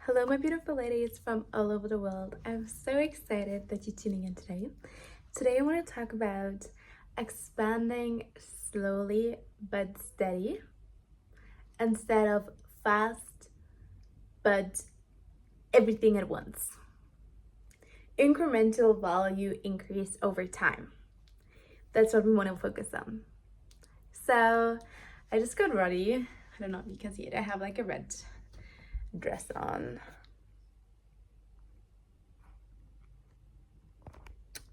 Hello, my beautiful ladies from all over the world. I'm so excited that you're tuning in today. Today, I want to talk about expanding slowly but steady instead of fast but everything at once. Incremental value increase over time. That's what we want to focus on. So, I just got ready. I don't know if you can see it. I have like a red dress on.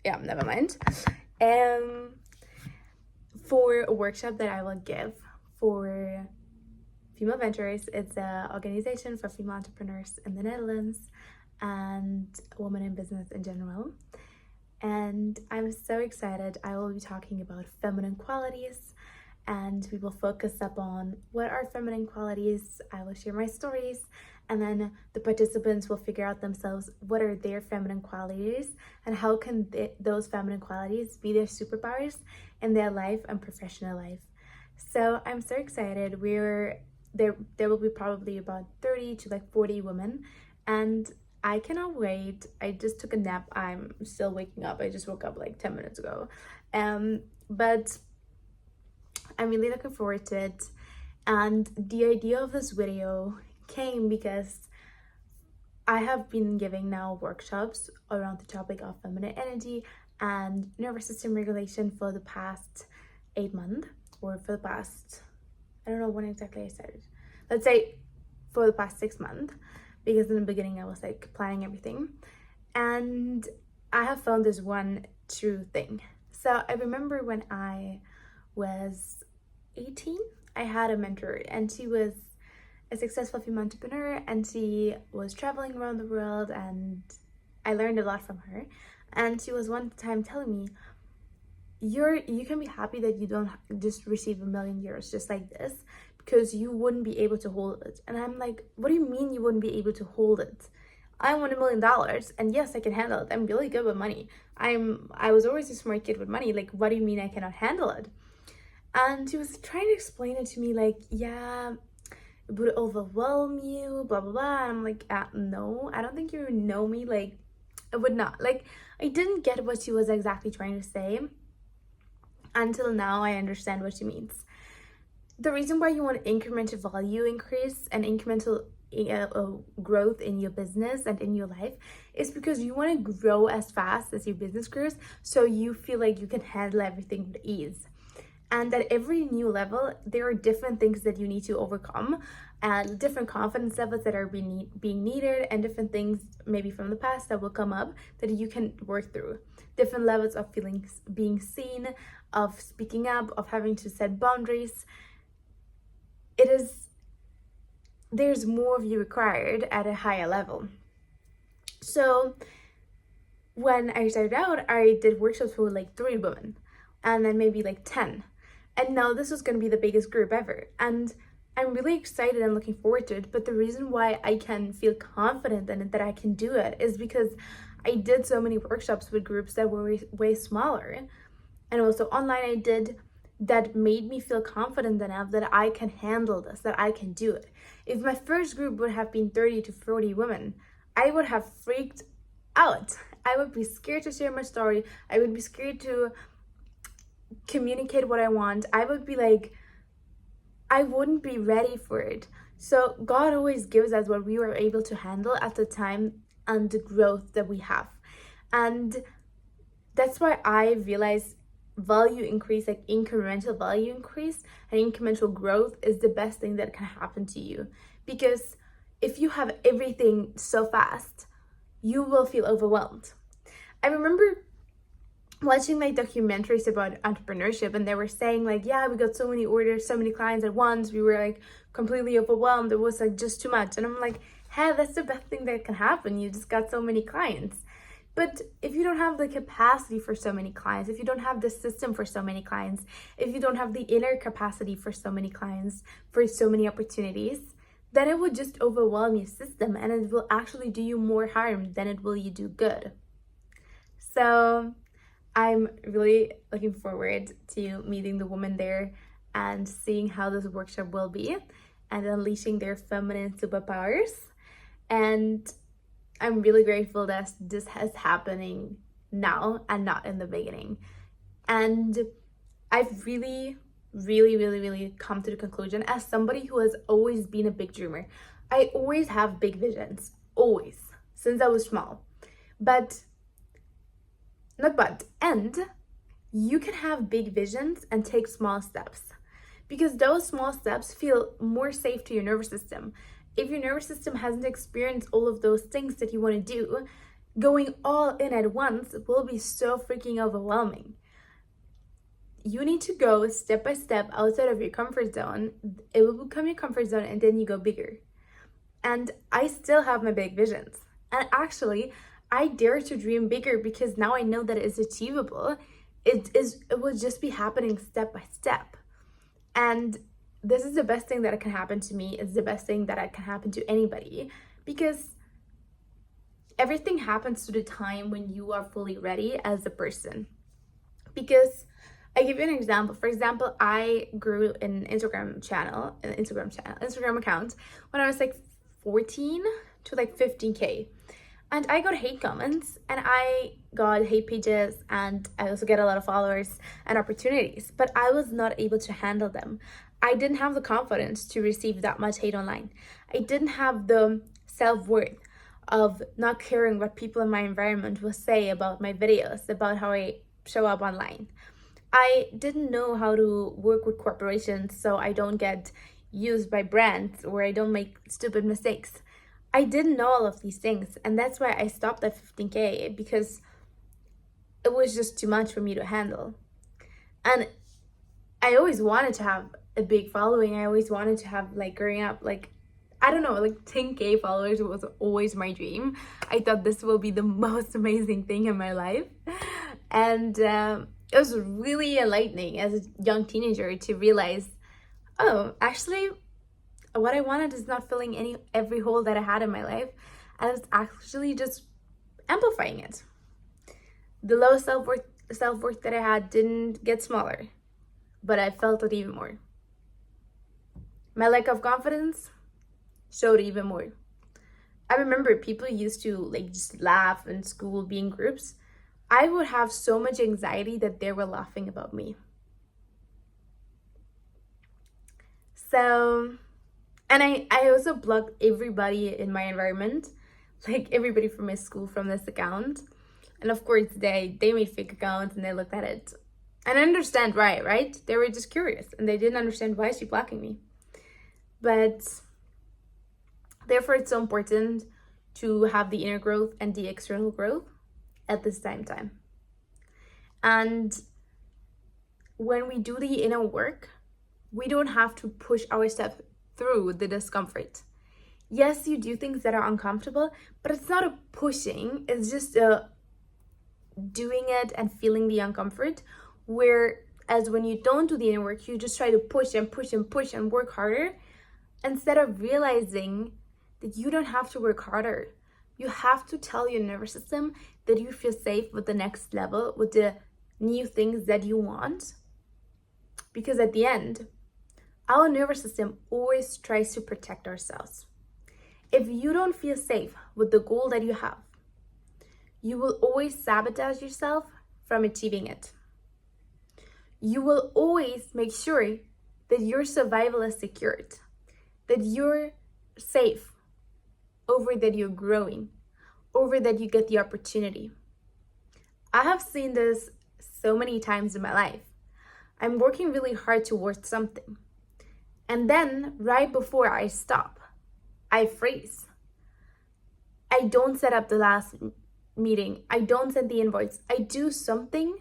Yeah, never mind. For a workshop that I will give for Female Ventures, it's an organization for female entrepreneurs in the Netherlands and women in business in general. And I'm so excited. I will be talking about feminine qualities, and we will focus upon what are feminine qualities. I will share my stories, and then the participants will figure out themselves what are their feminine qualities and how can those feminine qualities be their superpowers in their life and professional life. So I'm so excited. There will be probably about 30 to like 40 women, and I cannot wait. I just took a nap. I'm still waking up. I just woke up like 10 minutes ago. But I'm really looking forward to it. And the idea of this video came because I have been giving now workshops around the topic of feminine energy and nervous system regulation for the past 8 months, or for the past, I don't know when exactly I started. Let's say for the past 6 months, because in the beginning I was like planning everything. And I have found this one true thing. So I remember when I was 18, I had a mentor, and she was a successful female entrepreneur, and she was traveling around the world, and I learned a lot from her. And she was one time telling me, you can be happy that you don't just receive €1,000,000 just like this, because you wouldn't be able to hold it. And I'm like, what do you mean you wouldn't be able to hold it? I want $1,000,000, and yes, I can handle it. I'm really good with money. I was always a smart kid with money. Like, what do you mean I cannot handle it? And she was trying to explain it to me like, yeah, it would overwhelm you, blah blah blah. And I'm like, no, I don't think you know me. Like, it would not. Like, I didn't get what she was exactly trying to say. Until now, I understand what she means. The reason why you want incremental value increase and incremental growth in your business and in your life is because you want to grow as fast as your business grows, so you feel like you can handle everything with ease. And at every new level, there are different things that you need to overcome, and different confidence levels that are being needed, and different things maybe from the past that will come up that you can work through. Different levels of feelings, being seen, of speaking up, of having to set boundaries. There's more of you required at a higher level. So when I started out, I did workshops for like 3 women, and then maybe like 10. And now this is going to be the biggest group ever. And I'm really excited and looking forward to it. But the reason why I can feel confident in it, that I can do it, is because I did so many workshops with groups that were way smaller. And also online I did, that made me feel confident enough that I can handle this, that I can do it. If my first group would have been 30 to 40 women, I would have freaked out. I would be scared to share my story. I would be scared to communicate what I want. I would be like, I wouldn't be ready for it. So God always gives us what we were able to handle at the time and the growth that we have. And that's why I realize value increase, like incremental value increase and incremental growth, is the best thing that can happen to you. Because if you have everything so fast, you will feel overwhelmed. I remember watching like documentaries about entrepreneurship, and they were saying like, yeah, we got so many orders, so many clients at once, we were like completely overwhelmed, it was like just too much. And I'm like, hey, that's the best thing that can happen. You just got so many clients. But if you don't have the capacity for so many clients, if you don't have the system for so many clients, if you don't have the inner capacity for so many clients, for so many opportunities, then it would just overwhelm your system, and it will actually do you more harm than it will you do good. So I'm really looking forward to meeting the women there and seeing how this workshop will be and unleashing their feminine superpowers. And I'm really grateful that this is happening now and not in the beginning. And I've really, really, really, really come to the conclusion, as somebody who has always been a big dreamer. I always have big visions, always, since I was small. And you can have big visions and take small steps, because those small steps feel more safe to your nervous system. If your nervous system hasn't experienced all of those things that you want to do, going all in at once will be so freaking overwhelming. You need to go step by step outside of your comfort zone. It will become your comfort zone, and then you go bigger. And I still have my big visions. And actually, I dare to dream bigger because now I know that it's achievable. It will just be happening step by step. And this is the best thing that can happen to me. It's the best thing that can happen to anybody, because everything happens to the time when you are fully ready as a person. Because I give you an example. For example, I grew an Instagram account when I was like 14 to like 15K. And I got hate comments, and I got hate pages, and I also get a lot of followers and opportunities, but I was not able to handle them. I didn't have the confidence to receive that much hate online. I didn't have the self-worth of not caring what people in my environment will say about my videos, about how I show up online. I didn't know how to work with corporations so I don't get used by brands or I don't make stupid mistakes. I didn't know all of these things, and that's why I stopped at 15K, because it was just too much for me to handle. And I always wanted to have a big following. I always wanted to have, like, growing up, like, I don't know, like 10K followers was always my dream. I thought this will be the most amazing thing in my life. And it was really enlightening as a young teenager to realize, oh, actually, what I wanted is not filling every hole that I had in my life, and it's actually just amplifying it. The low self-worth that I had didn't get smaller, but I felt it even more. My lack of confidence showed even more. I remember people used to like just laugh in school, be in groups. I would have so much anxiety that they were laughing about me. So, and I also blocked everybody in my environment, like everybody from my school, from this account. And of course, they made fake accounts and they looked at it. And I understand why, right? They were just curious and they didn't understand why is she blocking me. But therefore, it's so important to have the inner growth and the external growth at the same time. And when we do the inner work, we don't have to push ourselves through the discomfort. Yes, you do things that are uncomfortable, but it's not a pushing, it's just a doing it and feeling the uncomfort. Whereas when you don't do the inner work, you just try to push and push and push and work harder, instead of realizing that you don't have to work harder. You have to tell your nervous system that you feel safe with the next level, with the new things that you want. Because at the end, our nervous system always tries to protect ourselves. If you don't feel safe with the goal that you have, you will always sabotage yourself from achieving it. You will always make sure that your survival is secured, that you're safe, over that you're growing, over that you get the opportunity. I have seen this so many times in my life. I'm working really hard towards something. And then right before I stop, I freeze. I don't set up the last meeting. I don't send the invoice. I do something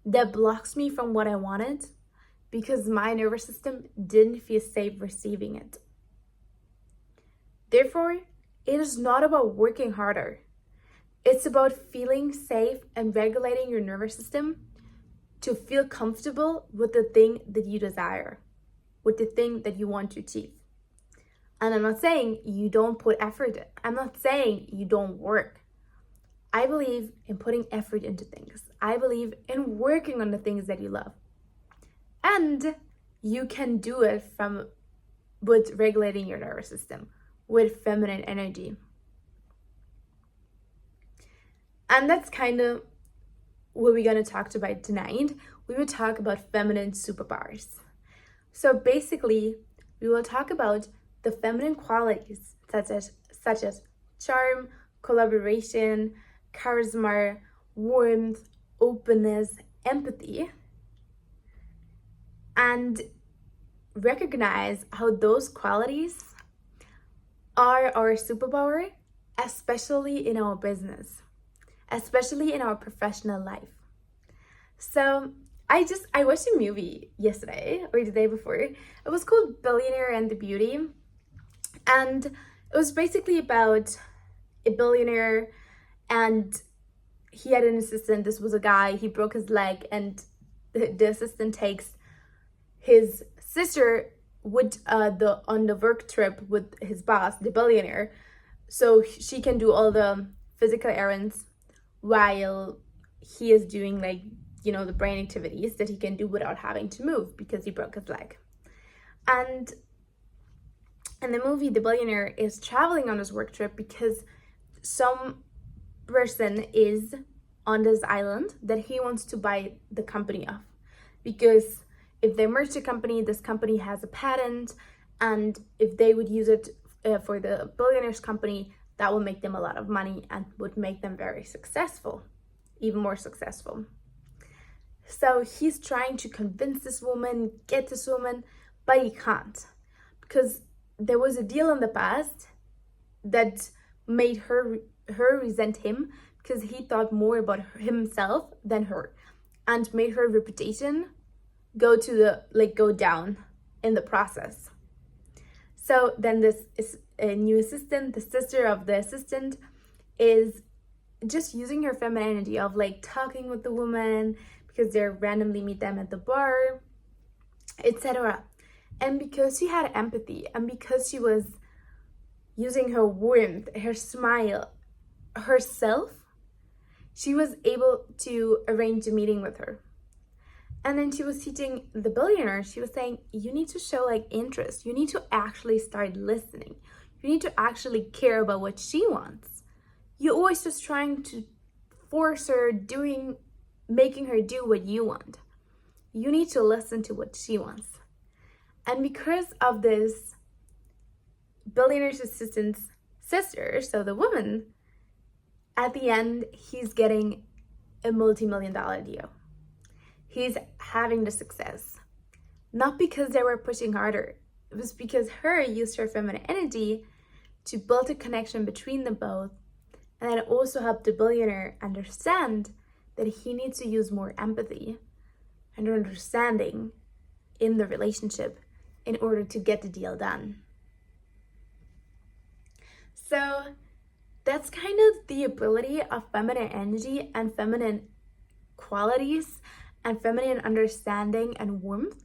that blocks me from what I wanted because my nervous system didn't feel safe receiving it. Therefore, it is not about working harder. It's about feeling safe and regulating your nervous system to feel comfortable with the thing that you desire, with the thing that you want to achieve. And I'm not saying you don't put effort in. I'm not saying you don't work. I believe in putting effort into things. I believe in working on the things that you love. And you can do it with regulating your nervous system, with feminine energy. And that's kind of what we're going to talk about tonight. We will talk about feminine superpowers. So basically, we will talk about the feminine qualities such as charm, collaboration, charisma, warmth, openness, empathy, and recognize how those qualities are our superpower, especially in our business, especially in our professional life. So I watched a movie yesterday or the day before. It was called Billionaire and the Beauty. And it was basically about a billionaire, and he had an assistant. This was a guy, he broke his leg, and the assistant takes his sister with on the work trip with his boss, the billionaire, so she can do all the physical errands while he is doing, like, you know, the brain activities that he can do without having to move because he broke his leg. And in the movie, the billionaire is traveling on his work trip because some person is on this island that he wants to buy the company of, because if they merge the company, this company has a patent, and if they would use it for the billionaire's company, that will make them a lot of money and would make them very successful, even more successful. So he's trying to convince this woman, get this woman, but he can't, because there was a deal in the past that made her resent him, because he thought more about himself than her, and made her reputation go down in the process. So then this is a new assistant, the sister of the assistant, is just using her femininity of like talking with the woman because they randomly meet them at the bar, etc. And because she had empathy, and because she was using her warmth, her smile, herself, she was able to arrange a meeting with her. And then she was teaching the billionaire, she was saying, you need to show like interest. You need to actually start listening. You need to actually care about what she wants. You're always just trying to force her, making her do what you want. You need to listen to what she wants. And because of this billionaire's assistant's sister, so the woman, at the end, he's getting a multi-million-dollar deal. He's having the success. Not because they were pushing harder. It was because her used her feminine energy to build a connection between them both. And then it also helped the billionaire understand that he needs to use more empathy and understanding in the relationship in order to get the deal done. So that's kind of the ability of feminine energy and feminine qualities and feminine understanding and warmth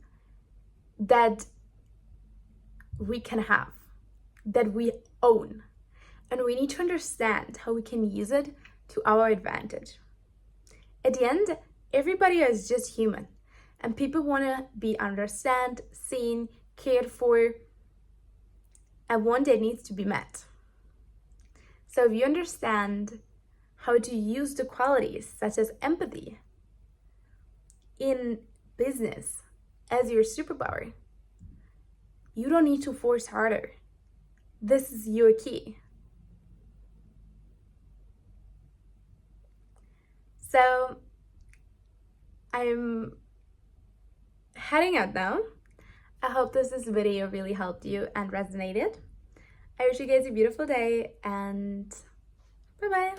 that we can have, that we own. And we need to understand how we can use it to our advantage. At the end, everybody is just human, and people want to be understood, seen, cared for, and one day needs to be met. So if you understand how to use the qualities such as empathy in business as your superpower, you don't need to force harder. This is your key. So I'm heading out now. I hope this video really helped you and resonated. I wish you guys a beautiful day, and bye-bye.